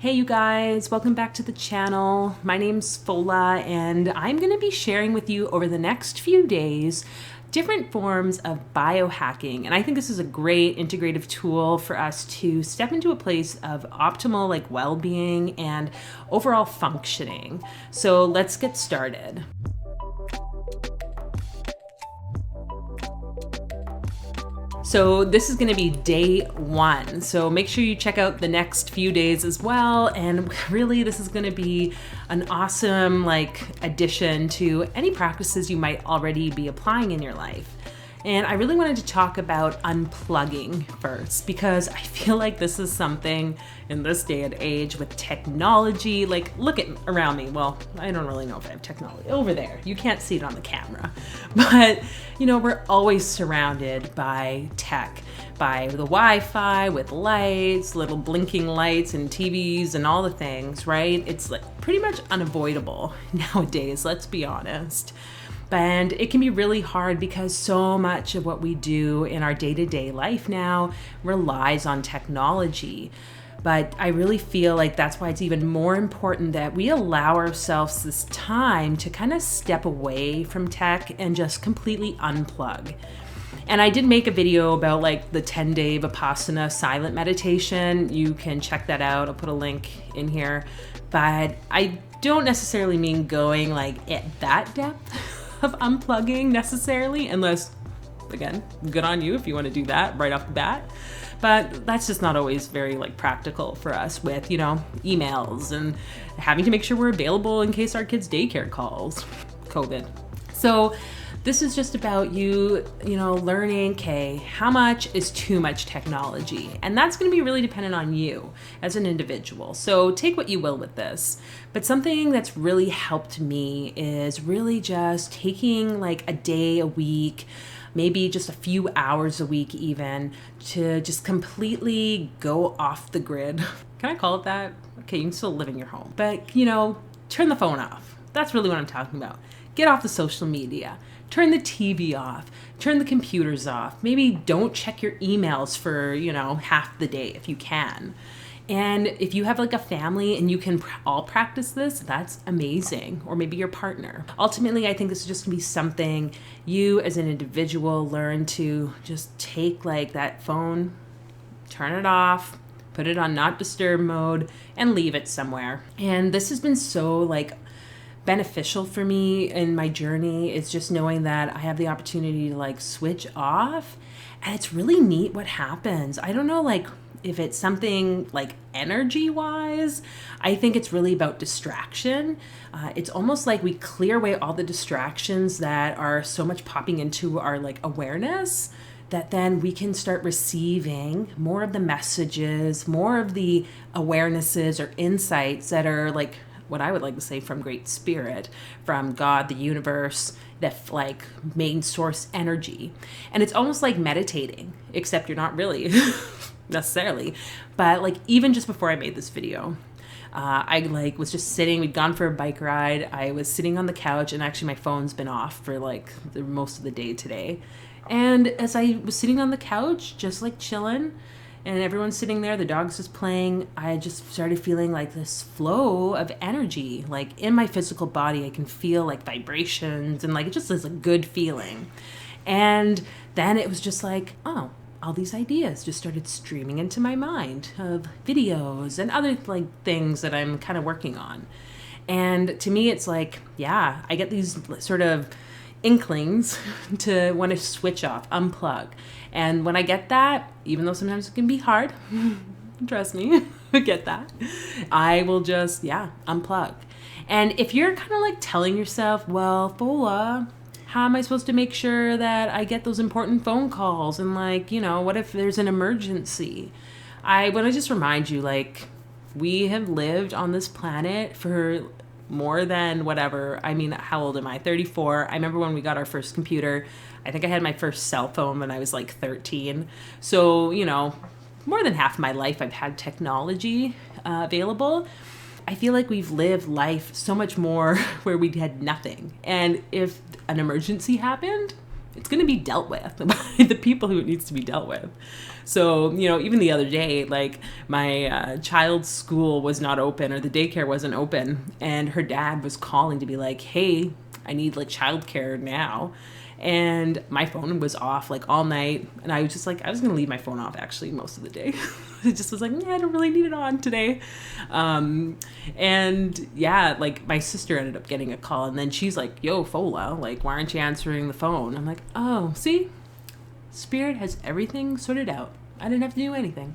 Hey you guys, welcome back to the channel. My name's Fola and I'm going to be sharing with you over the next few days different forms of biohacking. And I think this is a great integrative tool for us to step into a place of optimal well-being and overall functioning. So let's get started. So this is going to be day one. So make sure you check out the next few days as well. And really, this is going to be an awesome addition to any practices you might already be applying in your life. And I really wanted to talk about unplugging first, because I feel like this is something in this day and age with technology. Look at around me. Well, I don't really know if I have technology over there. You can't see it on the camera, but we're always surrounded by tech, by the Wi-Fi with lights, little blinking lights and TVs and all the things, right? It's pretty much unavoidable nowadays, let's be honest. And it can be really hard because so much of what we do in our day-to-day life now relies on technology. But I really feel like that's why it's even more important that we allow ourselves this time to kind of step away from tech and just completely unplug. And I did make a video about the 10-day Vipassana silent meditation. You can check that out. I'll put a link in here. But I don't necessarily mean going at that depth of unplugging necessarily, unless, again, good on you if you want to do that right off the bat. But that's just not always very practical for us with, emails and having to make sure we're available in case our kids' daycare calls, COVID. So this is just about you learning, okay, how much is too much technology? And that's going to be really dependent on you as an individual. So take what you will with this. But something that's really helped me is really just taking a day a week, maybe just a few hours a week even, to just completely go off the grid. Can I call it that? Okay, you can still live in your home, but turn the phone off. That's really what I'm talking about. Get off the social media. Turn the TV off, turn the computers off. Maybe don't check your emails for, half the day if you can. And if you have a family and you can all practice this, that's amazing. Or maybe your partner. Ultimately, I think this is just gonna be something you as an individual learn to just take that phone, turn it off, put it on not disturb mode, and leave it somewhere. And this has been so beneficial for me in my journey, is just knowing that I have the opportunity to switch off. And it's really neat what happens. I don't know if it's something energy wise. I think it's really about distraction. It's almost like we clear away all the distractions that are so much popping into our awareness, that then we can start receiving more of the messages, more of the awarenesses or insights that are what I would like to say from Great Spirit, from God, the universe, that main source energy. And it's almost like meditating, except you're not really necessarily. But even just before I made this video, I was just sitting, we'd gone for a bike ride. I was sitting on the couch, and actually my phone's been off for the most of the day today. And as I was sitting on the couch, just chilling, and everyone's sitting there, the dog's just playing, I just started feeling this flow of energy. In my physical body, I can feel vibrations, and it just is a good feeling. And then it was just oh, all these ideas just started streaming into my mind of videos and other things that I'm kind of working on. And to me, it's yeah, I get these sort of inklings to want to switch off, unplug. And when I get that, even though sometimes it can be hard, trust me, I get that, I will just, unplug. And if you're kind of telling yourself, well, Fola, how am I supposed to make sure that I get those important phone calls? And what if there's an emergency? I want to just remind you, we have lived on this planet for more than whatever. I mean, how old am I? 34. I remember when we got our first computer. I think I had my first cell phone when I was 13. So, more than half my life I've had technology available. I feel like we've lived life so much more where we had nothing. And if an emergency happened, it's going to be dealt with by the people who it needs to be dealt with. So, you know, even the other day, like my child's school was not open, or the daycare wasn't open, and her dad was calling to be like, hey, I need like childcare now. And my phone was off like all night. And I was just like, I was going to leave my phone off actually most of the day. It just was like, yeah, I don't really need it on today. And yeah, like my sister ended up getting a call, and then she's like, yo, Fola, like, why aren't you answering the phone? I'm like, oh, see, Spirit has everything sorted out. I didn't have to do anything.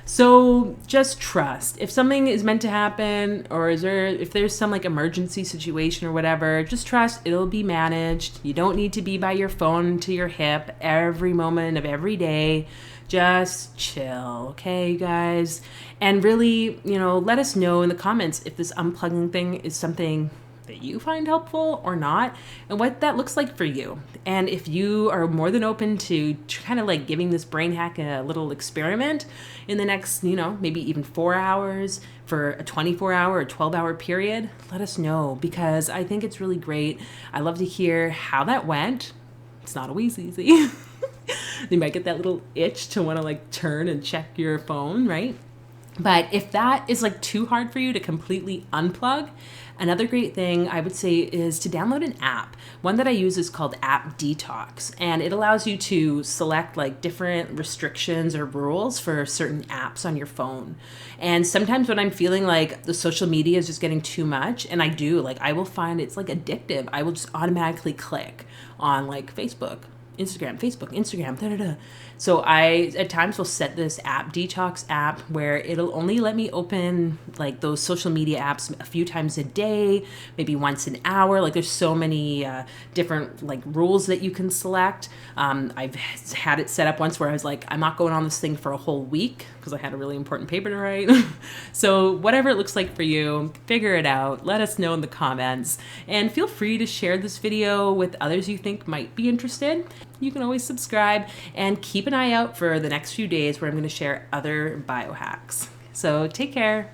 So just trust. If something is meant to happen, or if there's some like emergency situation or whatever, just trust it'll be managed. You don't need to be by your phone to your hip every moment of every day. Just chill, okay, guys? And really, you know, let us know in the comments if this unplugging thing is something that you find helpful or not, and what that looks like for you. And if you are more than open to kind of like giving this brain hack a little experiment in the next, you know, maybe even 4 hours for a 24-hour or 12-hour period, let us know, because I think it's really great. I love to hear how that went. It's not always easy. You might get that little itch to want to like turn and check your phone, right? But if that is like too hard for you to completely unplug, another great thing I would say is to download an app. One that I use is called appdetox, and it allows you to select like different restrictions or rules for certain apps on your phone. And sometimes when I'm feeling like the social media is just getting too much, and I will find it's like addictive, I will just automatically click on like Facebook, Instagram, da-da-da. So I, at times, will set this app detox app where it'll only let me open like those social media apps a few times a day, maybe once an hour. Like there's so many different like rules that you can select. I've had it set up once where I was like, I'm not going on this thing for a whole week because I had a really important paper to write. So whatever it looks like for you, figure it out. Let us know in the comments, and feel free to share this video with others you think might be interested. You can always subscribe, and keep an eye out for the next few days where I'm going to share other biohacks. So take care.